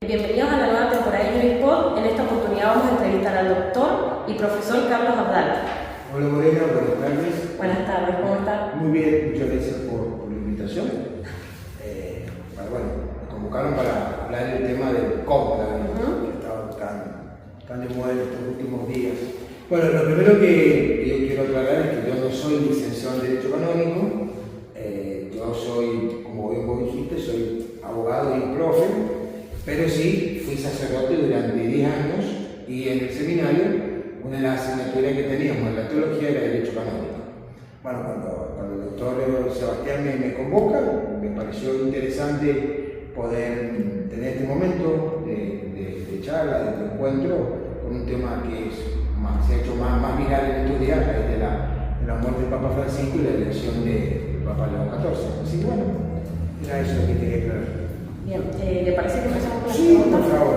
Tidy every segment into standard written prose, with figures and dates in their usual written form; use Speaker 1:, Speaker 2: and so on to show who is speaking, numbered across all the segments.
Speaker 1: Bienvenidos a la nueva temporada de UniPod. En esta oportunidad vamos a entrevistar al doctor y profesor Carlos Abdal.
Speaker 2: Hola Morena, buenas tardes.
Speaker 1: Buenas tardes, ¿cómo está?
Speaker 2: Muy bien, muchas gracias por la invitación. Me convocaron para hablar del tema del COPLA, que ha estado tan de moda en estos últimos días. Bueno, lo primero que yo quiero aclarar es que yo no soy licenciado en Derecho Canónico. Yo soy, como vos dijiste, soy abogado y profe, pero sí fui sacerdote durante 10 años y en el seminario una de las asignaturas que teníamos en la teología era Derecho Canónico. Bueno, cuando el doctor Sebastián me convoca, me pareció interesante poder tener este momento de charla, de encuentro con un tema que se ha hecho más viral en estos días a través de la muerte del Papa Francisco y la elección del Papa León XIV. Así que bueno, era eso lo que quería aclarar.
Speaker 1: Bien, ¿le parece que empezamos con la
Speaker 2: Sí,
Speaker 1: pregunta?
Speaker 2: por favor.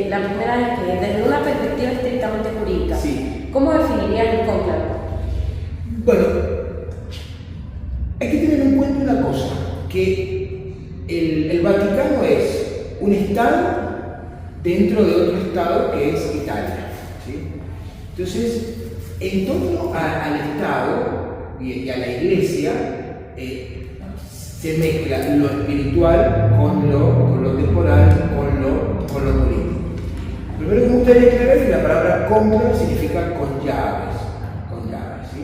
Speaker 1: La primera es que, desde una perspectiva estrictamente jurídica,
Speaker 2: Sí.
Speaker 1: ¿cómo definirías el cónclave?
Speaker 2: Bueno, hay que tener en cuenta una cosa, que el Vaticano es un Estado dentro de otro Estado que es Italia, ¿sí? Entonces, en torno al Estado y a la Iglesia, se mezcla lo espiritual con lo temporal, con lo político. Primero que me gustaría aclarar que la palabra cónclave significa con llaves, ¿sí?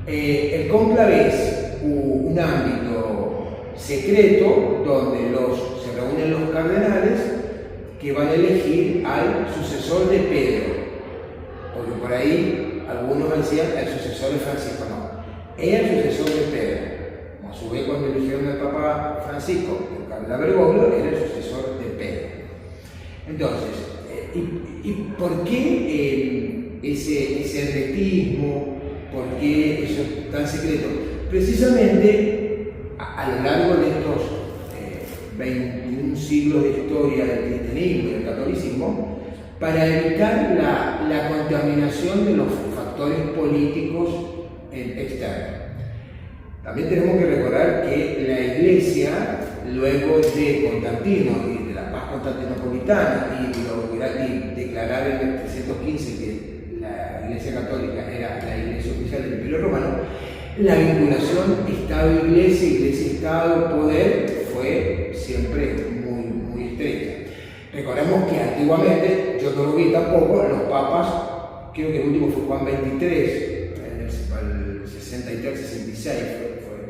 Speaker 2: El cónclave es un ámbito secreto donde se reúnen los cardenales que van a elegir al sucesor de Pedro, porque por ahí algunos decían el sucesor de Francisco, no, era el sucesor de Pedro. A su vez, cuando eligieron al Papa Francisco, el cardenal Bergoglio era el sucesor de Pedro. Entonces, ¿y por qué ese hermetismo? ¿Por qué eso es tan secreto? Precisamente a lo largo de estos 21 siglos de historia del cristianismo y del catolicismo, para evitar la contaminación de los factores políticos externos. También tenemos que recordar que la Iglesia, luego de Constantino y de la paz constantinopolitana y declarar en el 315 que la Iglesia Católica era la Iglesia oficial del Imperio Romano, la vinculación Estado-Iglesia, Iglesia-Estado, poder, fue siempre muy estrecha. Recordemos que antiguamente, yo no lo vi tampoco, los papas, creo que el último fue Juan XXIII, en el 63-66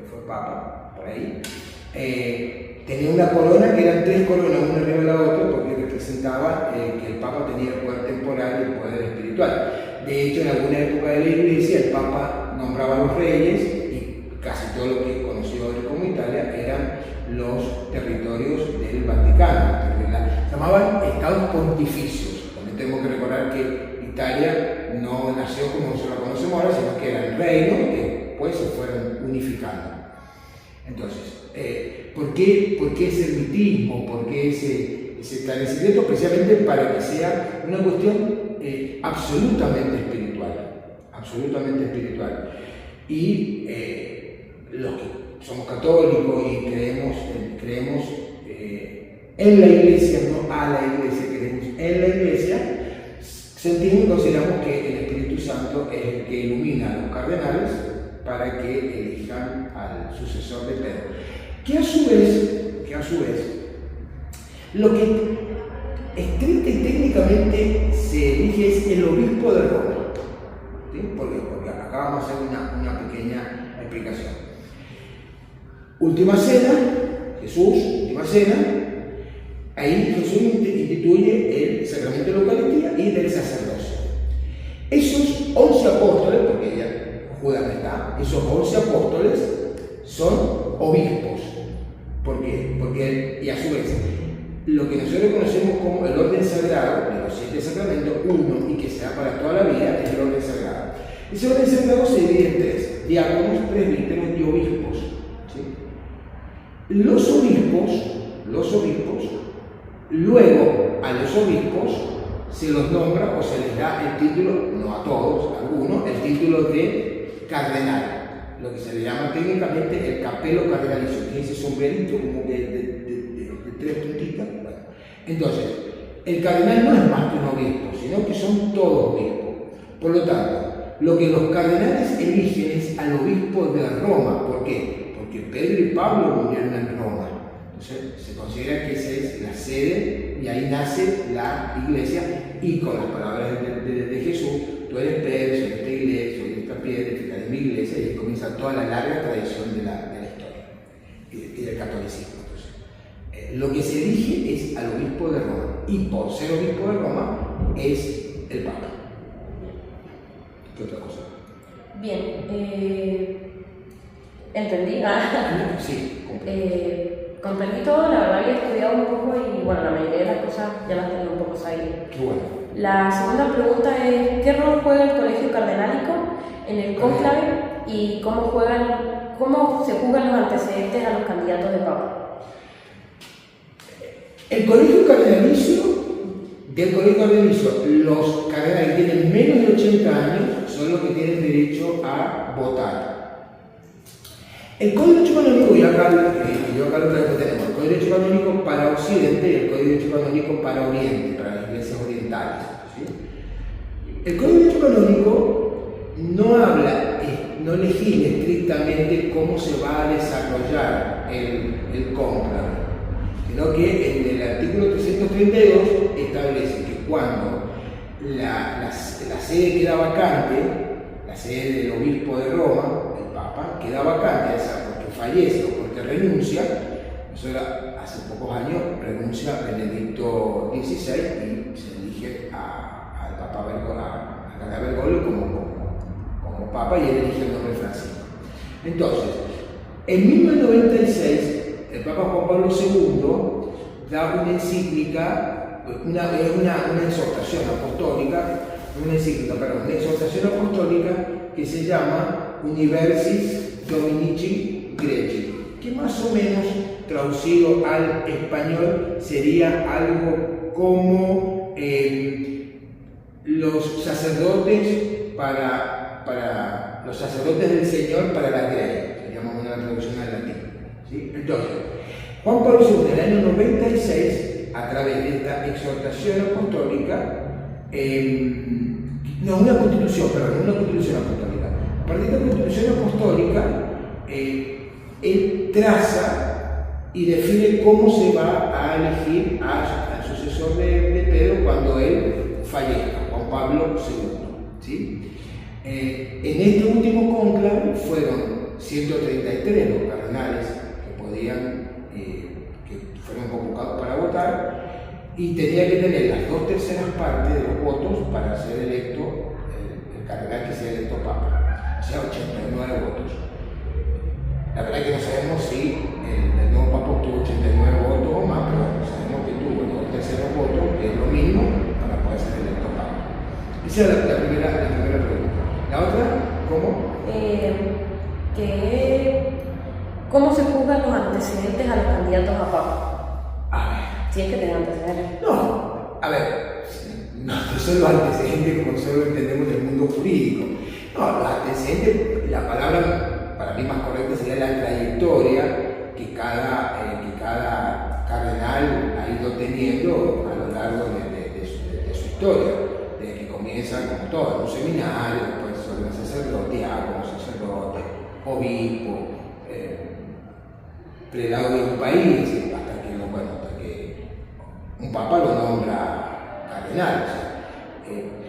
Speaker 2: fue papa, por ahí. Tenía una corona que eran 3 coronas, una arriba de la otra, porque representaba que el papa tenía el poder temporal y el poder espiritual. De hecho, en alguna época de la Iglesia, el papa nombraba a los reyes y casi todo lo que es conocido hoy como Italia eran los territorios del Vaticano. Se llamaban estados pontificios. También tenemos que recordar que Italia no nació como se lo conocemos ahora, sino que eran reinos que después se fueron unificando. Entonces, ¿por qué ese hermetismo? ¿Por qué ese esclarecimiento? Precisamente para que sea una cuestión absolutamente espiritual. Y los que somos católicos y creemos en la Iglesia, no a la Iglesia, creemos en la Iglesia, sentimos y consideramos que el Espíritu Santo es el que ilumina a los cardenales para que elijan al sucesor de Pedro. Que a su vez, lo que estricta y técnicamente se elige es el obispo de Roma. ¿Sí? Porque acá vamos a hacer una pequeña explicación. Última Cena, ahí Jesús instituye el sacramento de la Eucaristía y del sacerdocio. Esos 11 apóstoles, porque Judas no está, esos 11 apóstoles son obispos. ¿Por qué? Porque, y a su vez, lo que nosotros conocemos como el orden sagrado de los 7 sacramentos, uno y que se da para toda la vida, es el orden sagrado. Ese orden sagrado se divide en 3: diáconos, presbíteros y obispos. ¿Sí? Los obispos, luego a los obispos se los nombra o se les da el título, no a todos, a algunos, el título de cardenal, lo que se le llama técnicamente el capelo cardenalicio, que es ese sombrerito como de 3 puntitas. Bueno, Entonces, el cardenal no es más que un obispo, sino que son todos obispos. Por lo tanto, lo que los cardenales eligen es al obispo de Roma. ¿Por qué? Porque Pedro y Pablo murieron en Roma. Entonces, se considera que esa es la sede y ahí nace la iglesia. Y con las palabras de Jesús, tú eres Pedro, soy esta iglesia, soy esta piedra, esta es mi iglesia, y ahí comienza toda la larga tradición de la historia y del catolicismo. Entonces, lo que se elige es al obispo de Roma. Y por ser obispo de Roma, es el Papa. ¿Qué otra cosa?
Speaker 1: Bien, entendí.
Speaker 2: Sí,
Speaker 1: comprendí todo, la verdad había estudiado un poco y bueno, la mayoría de las cosas ya las tenía un poco sabidas.
Speaker 2: Qué bueno.
Speaker 1: La segunda pregunta es, ¿qué rol juega el colegio cardenálico en el cónclave y cómo se juzgan los antecedentes a los candidatos de papa?
Speaker 2: El colegio cardenalicio, los cardenales que tienen menos de 80 años son los que tienen derecho a votar. El Código de Derecho Canónico, y acá lo tenemos, el Código de Derecho Canónico para Occidente y el Código de Derecho Canónico para Oriente, para las iglesias orientales. ¿Sí? El Código de Derecho Canónico no legisla estrictamente cómo se va a desarrollar el cónclave, sino que en el artículo 332 establece que cuando la sede queda vacante, la sede del obispo de Roma, queda vacante, ya sea porque fallece o porque renuncia. Nosotros hace pocos años renuncia Benedicto XVI y se elige al Papa Bergoglio como Papa, y él elige el nombre Francisco. Entonces, en 1996, el Papa Juan Pablo II da una encíclica, una exhortación apostólica, una exhortación apostólica que se llama Universis Dominici Greci, que más o menos traducido al español sería algo como los sacerdotes los sacerdotes del Señor para la Grey, sería más o menos la traducción al latín. ¿Sí? Entonces, Juan Pablo II en el año 96, a través de esta exhortación apostólica, una constitución apostólica. A partir de la constitución apostólica, él traza y define cómo se va a elegir al sucesor de Pedro cuando él fallezca, Juan Pablo II. ¿Sí? En este último cónclave fueron 133 los cardenales que fueron convocados para votar, y tenía que tener las 2/3 partes de los votos para ser electo el cardenal que sea electo papa, o sea, 89 votos. La verdad es que no sabemos si el nuevo papa obtuvo 89 votos o más, pero sabemos que tuvo los 2/3 votos, que es lo mínimo para poder ser electo papa. Esa es la primera pregunta. La otra, ¿cómo?
Speaker 1: ¿Cómo se juzgan los antecedentes a los candidatos a papa?
Speaker 2: A ver.
Speaker 1: Si es que tienen antecedentes.
Speaker 2: No, a ver, no son los antecedentes como nosotros entendemos del mundo jurídico. No, los antecedentes, la palabra para mí más correcta sería la trayectoria que cada cardenal ha ido teniendo a lo largo de su historia, desde que comienza como todo, en un seminario, después sobre sacerdote, diácono, sacerdote, obispo, prelado de un país, hasta que un papa lo nombra cardenal.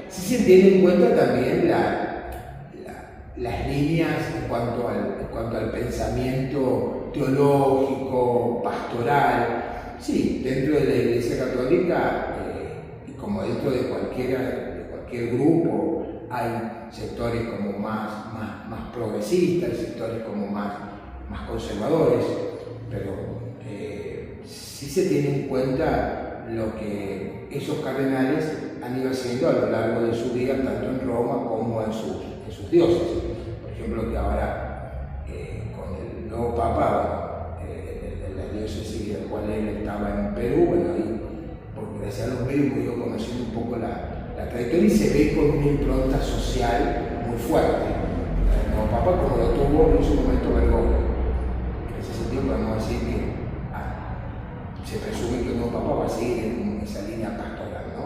Speaker 2: Sí se tiene en cuenta también las líneas en cuanto al pensamiento teológico, pastoral. Sí, dentro de la Iglesia Católica, y como dentro de cualquier grupo, hay sectores como más progresistas, sectores como más conservadores, pero sí se tiene en cuenta lo que esos cardenales han ido haciendo a lo largo de su vida, tanto en Roma como en sus diócesis. Por ejemplo, que ahora con el nuevo Papa, la diócesis del cual él estaba en Perú, bueno, ahí, porque gracias a los medios hemos ido conociendo un poco la trayectoria y se ve con una impronta social muy fuerte. El nuevo Papa, como lo tuvo en su momento Bergoglio. En ese sentido podemos decir que se presume que el nuevo Papa va a seguir en línea pastoral, ¿no?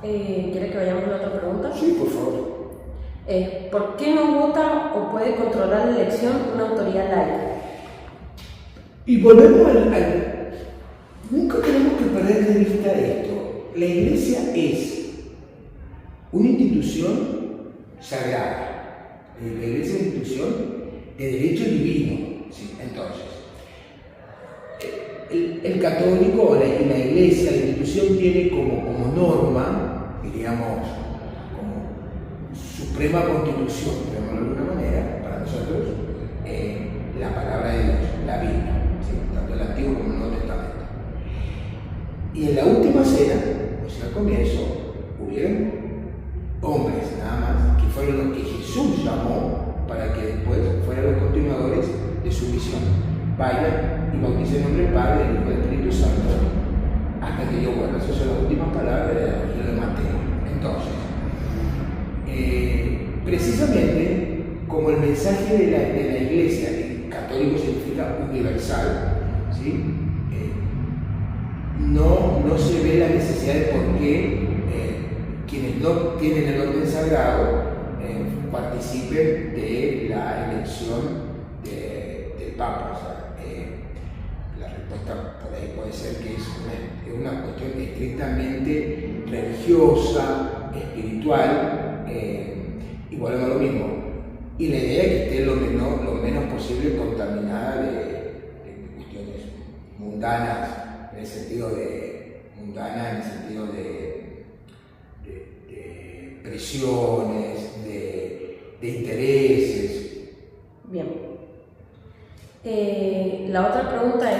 Speaker 1: ¿Quiere que vayamos a la otra pregunta?
Speaker 2: Sí, por favor.
Speaker 1: ¿Por qué no vota o puede controlar la elección una autoridad laica?
Speaker 2: Y volvemos nunca tenemos que perder de vista esto. La Iglesia es una institución sagrada. La Iglesia es una institución de derecho divino. ¿Sí? Entonces, el católico o la Iglesia, la institución tiene como norma, diríamos, como suprema constitución, digamos de alguna manera, para nosotros, la palabra de Dios, la Biblia, ¿sí? Tanto el Antiguo como el Nuevo Testamento. Y en la última cena, o sea, al comienzo, hubieron hombres nada más, que fueron los que Jesús llamó para que después fueran los continuadores de su misión. Vayan y bauticen en nombre del Padre, del Hijo y del Espíritu Santo, hasta que yo vuelva. Esas son las últimas palabras del Evangelio de Mateo. Entonces, precisamente como el mensaje de la Iglesia, que católico significa universal, ¿sí? No se ve la necesidad de por qué quienes no tienen el orden sagrado participen de la elección del Papa. O sea, la respuesta por ahí puede ser que es una cuestión estrictamente religiosa, espiritual, y volvemos a lo mismo. Y la idea es que esté lo menos posible contaminada de cuestiones mundanas, en el sentido de presiones, de intereses.
Speaker 1: Bien. La otra pregunta es,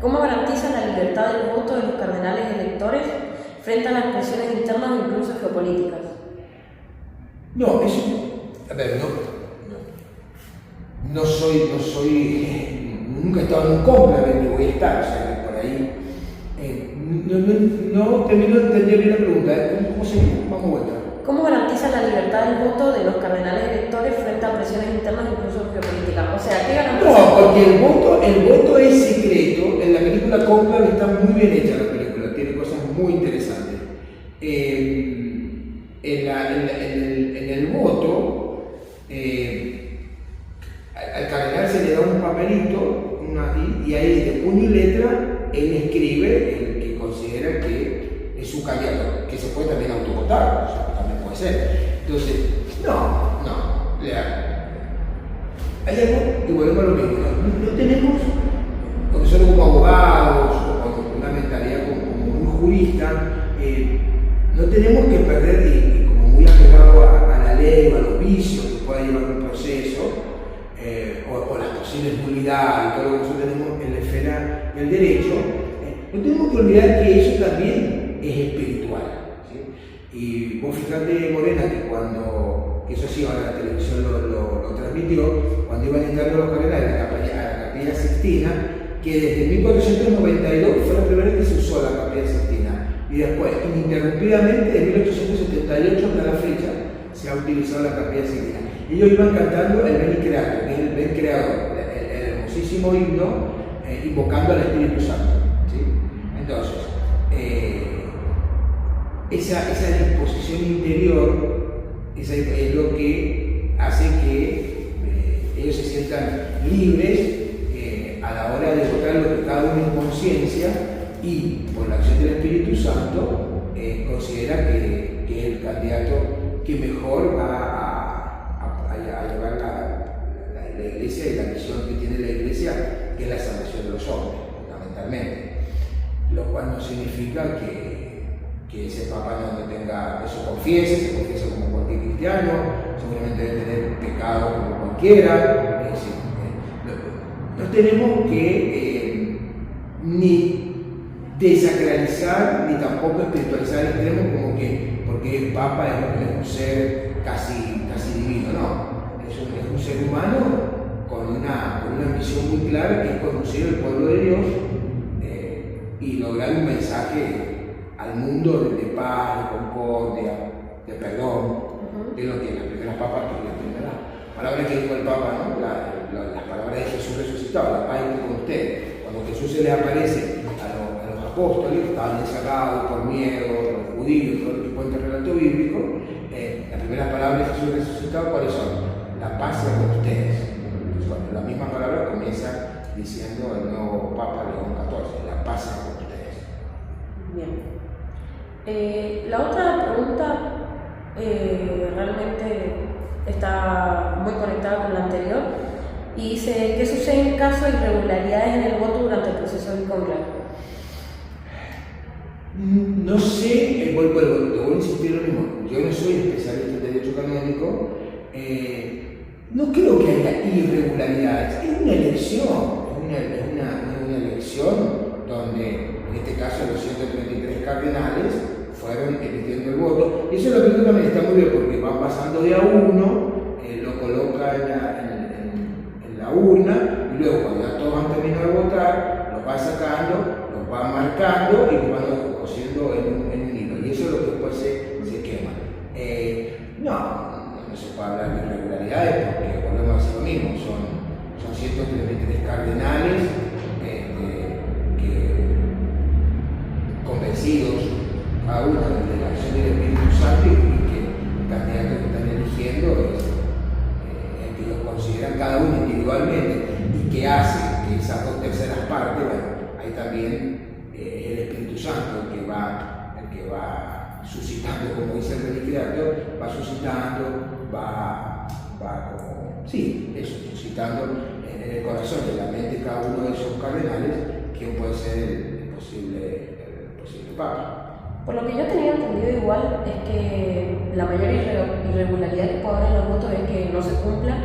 Speaker 1: ¿cómo garantiza la libertad del voto de los cardenales electores frente a las presiones internas o incluso geopolíticas?
Speaker 2: No, a ver, no soy, nunca he estado en un cónclave, ni voy a estar, o sea, que por ahí, no termino de entender bien la pregunta, ¿cómo se llama? Vamos a vuelta.
Speaker 1: ¿Cómo garantiza la libertad del voto de los cardenales electores frente a presiones internas e incluso geopolíticas? O sea, ¿qué garantiza?
Speaker 2: No, porque el voto es secreto. En la película Cónclave está muy bien hecha la película, tiene cosas muy interesantes. En el voto, al cardenal se le da un papelito y ahí de puño y letra él escribe el que considera que es su candidato, que se puede también autovotar, o sea, también puede ser. Entonces, hay algo que volvemos a lo mismo, no tenemos, porque solo como abogados o con una mentalidad como un jurista, no tenemos que perder, y como muy apegado a la ley o a los vicios que pueda llevar un proceso, o las posibles nulidades, todo lo que nosotros tenemos en la esfera del derecho, no tenemos que olvidar que eso también es espiritual. ¿Sí? Y vos fijate, Morena, que cuando, eso sí, ahora la televisión lo transmitió, cuando iban entrando los cardenales a la Capilla Sixtina, que desde 1492 fue la primera vez que se usó la Capilla Sixtina, y después, ininterrumpidamente, de 1878 hasta la fecha, se ha utilizado la Capilla Sixtina. Ellos iban cantando el Veni Creator, que es el Ven Creador, el hermosísimo himno, invocando al Espíritu Santo. ¿Sí? Entonces, esa disposición interior es lo que hace que ellos se sientan libres a la hora de votar lo que cada uno en conciencia y por la acción del Espíritu Santo considera que es el candidato que mejor va a llevar la Iglesia y la misión que tiene la Iglesia, que es la salvación de los hombres, fundamentalmente. Lo cual no significa que ese Papa no tenga, se confiese como cualquier cristiano, seguramente debe tener pecado como cualquiera. Es decir, no tenemos que ni desacralizar ni tampoco espiritualizar el extremo como que porque el Papa es un ser casi divino, no. Es un ser humano con una misión muy clara, que es conocer el pueblo de Dios y lograr un mensaje al mundo de paz, de concordia, de perdón, de lo que las primeras papas, las primeras palabras que dijo el Papa, ¿no? Las palabras de Jesús resucitado, la paz esté con usted. Cuando Jesús se le aparece a los apóstoles estaban encerrados por miedo, los judíos, todo lo que cuenta el relato bíblico. Las primeras palabras de Jesús resucitado, ¿cuáles son? La paz sea con ustedes. Entonces, bueno, la misma palabra comienza diciendo el nuevo Papa León XIV, la paz sea con ustedes.
Speaker 1: Bien. La otra pregunta realmente está muy conectada con la anterior y dice, ¿qué sucede en caso de irregularidades en el voto durante el proceso del cónclave?
Speaker 2: No sé, vuelvo a insistir lo mismo, yo no soy especialista en derecho canónico, no creo que haya irregularidades, es una elección, una elección donde en este caso los 133 cardenales fueron emitiendo el voto, y eso es lo que también está muy bien porque van pasando de a uno, lo coloca en la urna, y luego cuando ya todos han terminado de votar, los va sacando, los va marcando y los van cosiendo en un hilo, y eso es lo que después se quema. No se puede hablar de irregularidades porque volvemos a hacer lo mismo, son 133 cardenales convencidos cada uno de la acción del Espíritu Santo y que el candidato que están eligiendo es el que los consideran cada uno individualmente y que hace que esas 2/3 partes, bueno, hay también el Espíritu Santo el que va suscitando, como dice el reliquiario, va suscitando, suscitando en el corazón y en la mente de cada uno de esos cardenales quién puede ser el posible Papa.
Speaker 1: Por lo que yo tenía entendido igual es que la mayor irregularidad que puede haber en los votos es que no se cumpla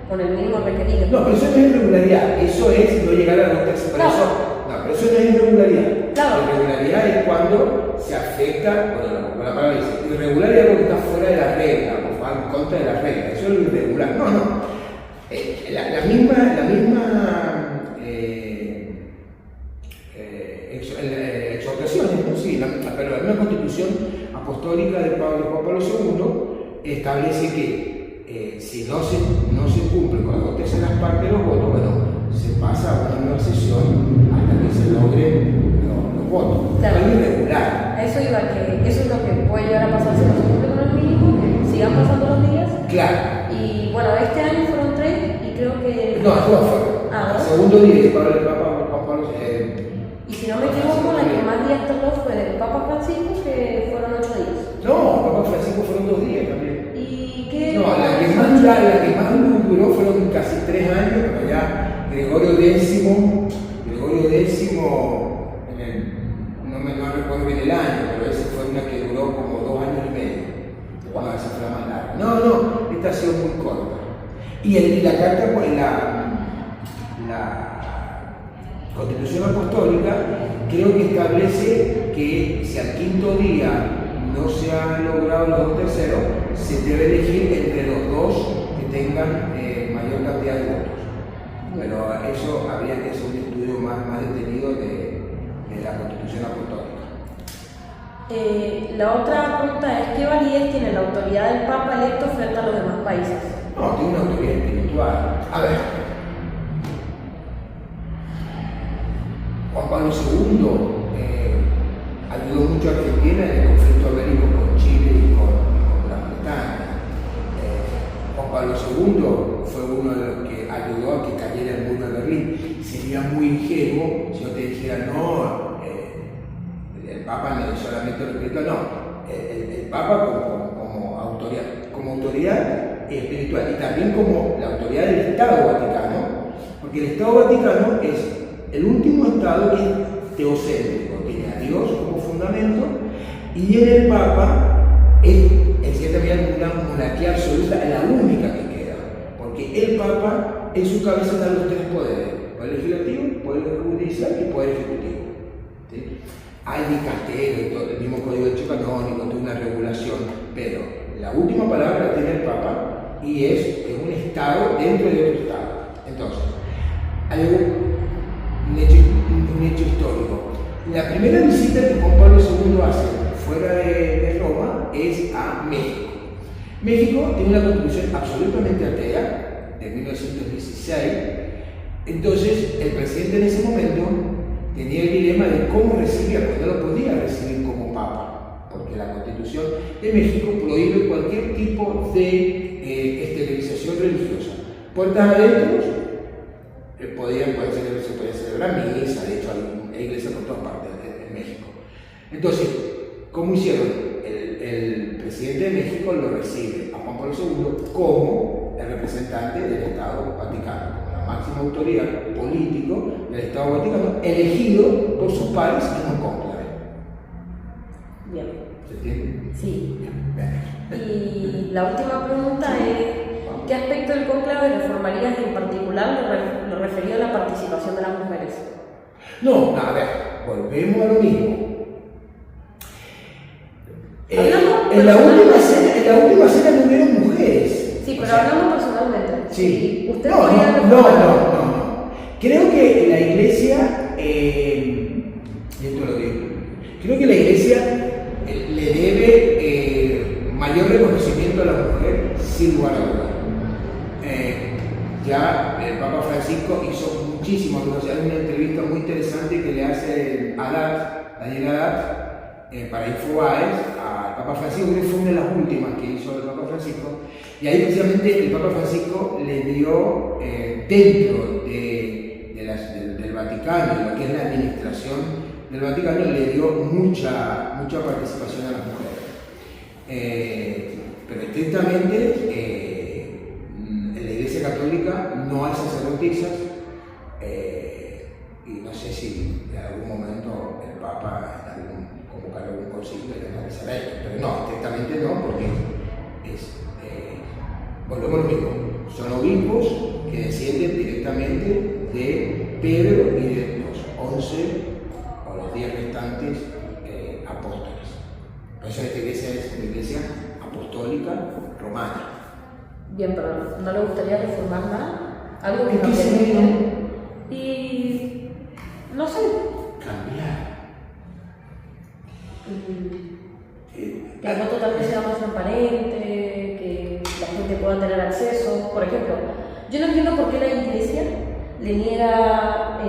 Speaker 1: con el mínimo requerido.
Speaker 2: No, pero eso no es irregularidad, eso es no llegar a la 2/3.
Speaker 1: Claro.
Speaker 2: No, pero eso no es irregularidad.
Speaker 1: Claro.
Speaker 2: La irregularidad es cuando se afecta, bueno, la palabra dice, irregular es algo que está fuera de la regla, o va en contra de la regla, eso es lo irregular. No. La misma exhortaciones, ¿no? Sí, pero la misma constitución apostólica de Juan Pablo II establece que si no se cumple con las 2/3 partes de los votos, bueno, se pasa a una nueva sesión hasta que se logren los votos.
Speaker 1: Claro.
Speaker 2: Es irregular.
Speaker 1: A eso iba, que eso es lo que puede llegar a pasar si no se cumple con el mínimo, que sigan pasando los días.
Speaker 2: Claro.
Speaker 1: Y bueno, este año fueron 3 y creo que...
Speaker 2: No, todos fueron.
Speaker 1: Ah,
Speaker 2: El
Speaker 1: ¿no?
Speaker 2: segundo día del Papa Juan Pablo
Speaker 1: Y si no me equivoco, la que más días tardó fue del Papa Francisco, que fueron 8 días.
Speaker 2: No, el Papa Francisco fueron 2 días también.
Speaker 1: ¿Y qué?
Speaker 2: No, la que más duró fueron casi 3 años, pero ya Gregorio X, no recuerdo bien el año, pero esa fue una que duró como 2 años y medio. Wow, esa fue la más larga. No, esta ha sido muy corta. Y la carta, pues la Constitución Apostólica creo que establece que si al quinto día no se han logrado los 2/3, se debe elegir entre los dos que tengan mayor cantidad de votos. Pero eso habría que hacer un estudio más detenido de la Constitución Apostólica.
Speaker 1: La otra pregunta es, ¿qué validez tiene la autoridad del Papa electo frente a los demás países?
Speaker 2: No, tiene una autoridad espiritual. A ver, Juan Pablo II ayudó mucho a Argentina en el conflicto bélico con Chile y con Gran Bretaña. Juan Pablo II fue uno de los que ayudó a que cayera el muro de Berlín. Sería muy ingenuo si yo te dijera, no, el Papa no es solamente lo espiritual, no. El Papa como autoridad espiritual y también como la autoridad del Estado Vaticano, porque el Estado Vaticano es el último Estado que es teocéntrico, tiene a Dios como fundamento, y en el Papa es en cierta medida una monarquía absoluta, la única que queda, porque el Papa en su cabeza están los 3 poderes, poder legislativo, poder judicial y poder ejecutivo. ¿Sí? Hay dicasterios, el mismo código de hecho canónico, toda una regulación, pero la última palabra la tiene el Papa y es un Estado dentro de otro Estado. Entonces, hay un hecho histórico. La primera visita que Juan Pablo II hace fuera de Roma es a México. México tiene una constitución absolutamente atea de 1916. Entonces, el presidente en ese momento tenía el dilema de cómo recibía, porque porque la Constitución de México prohíbe cualquier tipo de esterilización religiosa. Puertas adentro, se podía celebrar misa, de hecho hay iglesias por todas partes en México. Entonces, ¿cómo hicieron? El presidente de México lo recibe a Juan Pablo II como el representante del Estado Vaticano, como la máxima autoridad político del Estado Vaticano, elegido por sus pares en un cónclave.
Speaker 1: Bien.
Speaker 2: ¿Se entiende?
Speaker 1: Sí.
Speaker 2: Bien.
Speaker 1: Y la última pregunta es, ¿qué aspecto del cónclave reformarías en particular lo referido a la participación de las mujeres?
Speaker 2: No, a ver, volvemos a lo mismo. En la última cena no hubieron mujeres.
Speaker 1: Sí, pero hablamos personalmente.
Speaker 2: Sí.
Speaker 1: ¿Usted
Speaker 2: No. Creo que la iglesia, creo que la iglesia le debe mayor reconocimiento a la mujer, sin lugar a duda. Ya el Papa Francisco hizo muchísimas cosas. Hay una entrevista muy interesante que le hace Daniel Haddad, para Infobaes al Papa Francisco, que fue una de las últimas que hizo el Papa Francisco, y ahí precisamente el Papa Francisco le dio, dentro del Vaticano, de lo que es la administración del Vaticano, le dio mucha participación a las mujeres. Pero estrictamente, en la Iglesia Católica no hay sacerdotisas, y no sé si en algún momento el Papa convocar algún concilio y analizar esto, pero no, estrictamente no, porque volvemos a lo mismo, son obispos que descienden directamente de Pedro y de los 11 o los 10 restantes apóstoles. Por eso esta iglesia es una iglesia apostólica romana.
Speaker 1: Bien, pero ¿no le gustaría reformar nada? ¿Algo que
Speaker 2: ¿En qué sentido?
Speaker 1: Y no sé.
Speaker 2: Cambiar.
Speaker 1: Que el voto tal vez sea más transparente, que la gente pueda tener acceso. Por ejemplo, yo no entiendo por qué la iglesia le niega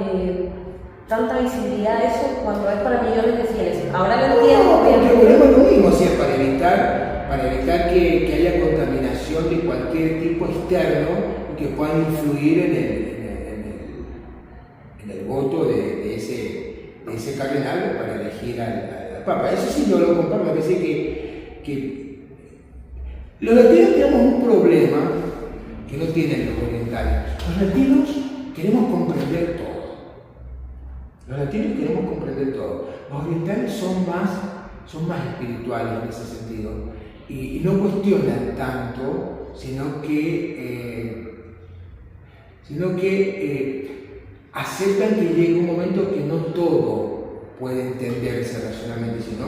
Speaker 1: tanta visibilidad a eso cuando es para millones de fieles. Ahora lo entiendo.
Speaker 2: Porque volvemos a lo mismo, o sea, para evitar que haya contaminación de cualquier tipo externo que pueda influir en el voto de ese cardenal para elegir al Papa. Eso sí yo lo comparto, me parece que los latinos tenemos un problema que no tienen los orientales. Los latinos queremos comprender todo. Los orientales son más espirituales en ese sentido y no cuestionan tanto, sino que aceptan que llegue un momento que no todo puede entenderse racionalmente, sino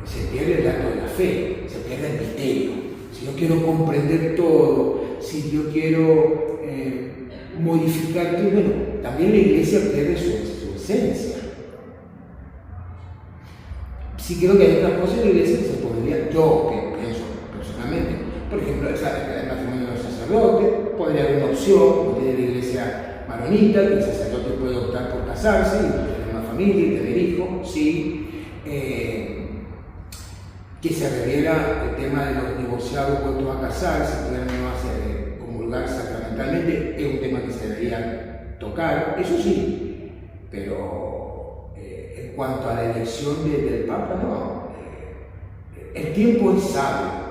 Speaker 2: se pierde el dato de la fe, se pierde el misterio. Si yo quiero comprender todo, si yo quiero modificar todo, bueno, también la iglesia pierde su esencia. Sí creo que hay otras cosas en la iglesia que se podría, yo que pienso personalmente, por ejemplo, el matrimonio de los sacerdotes, podría haber una opción, como tiene la iglesia maronita, que el sacerdote puede optar por casarse y tener una familia y tener hijos, sí. Que se reviera el tema de los divorciados vueltos a casarse, si pudieran no comulgar sacramentalmente, es un tema que se debería tocar, eso sí, pero en cuanto a la elección del Papa, no. El tiempo es sabio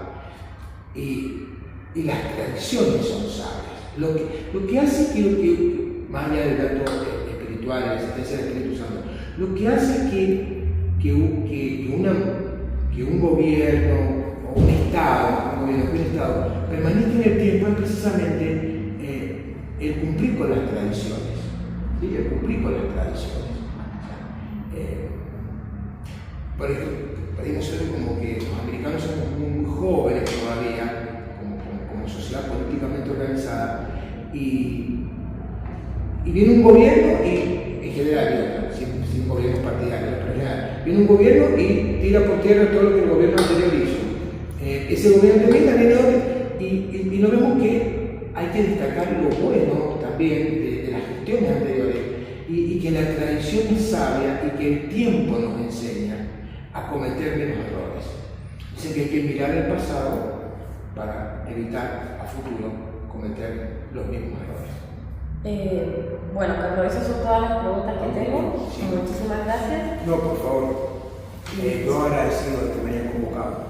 Speaker 2: y las tradiciones son sabias. Lo que hace que más allá del dato espiritual, de la existencia del Espíritu Santo, lo que hace que un gobierno o un Estado permanezca en el tiempo es precisamente el cumplir con las tradiciones. ¿Sí? El cumplir con las tradiciones. Por ejemplo, nosotros como que los americanos somos muy jóvenes todavía, como sociedad políticamente organizada, y viene un gobierno y en general, sin gobiernos partidarios, pero en general, viene un gobierno y tira por tierra todo lo que el gobierno anterior hizo. Ese gobierno termina, y no vemos que hay que destacar lo bueno también de las gestiones anteriores y que la tradición es sabia y que el tiempo nos enseña a cometer menos errores. Dicen que hay que mirar el pasado para evitar a futuro cometer los mismos errores.
Speaker 1: Bueno, Carlos, esas son todas las preguntas que tengo.
Speaker 2: Sí.
Speaker 1: Muchísimas gracias.
Speaker 2: No, por favor. Yo agradecido de que me hayan convocado.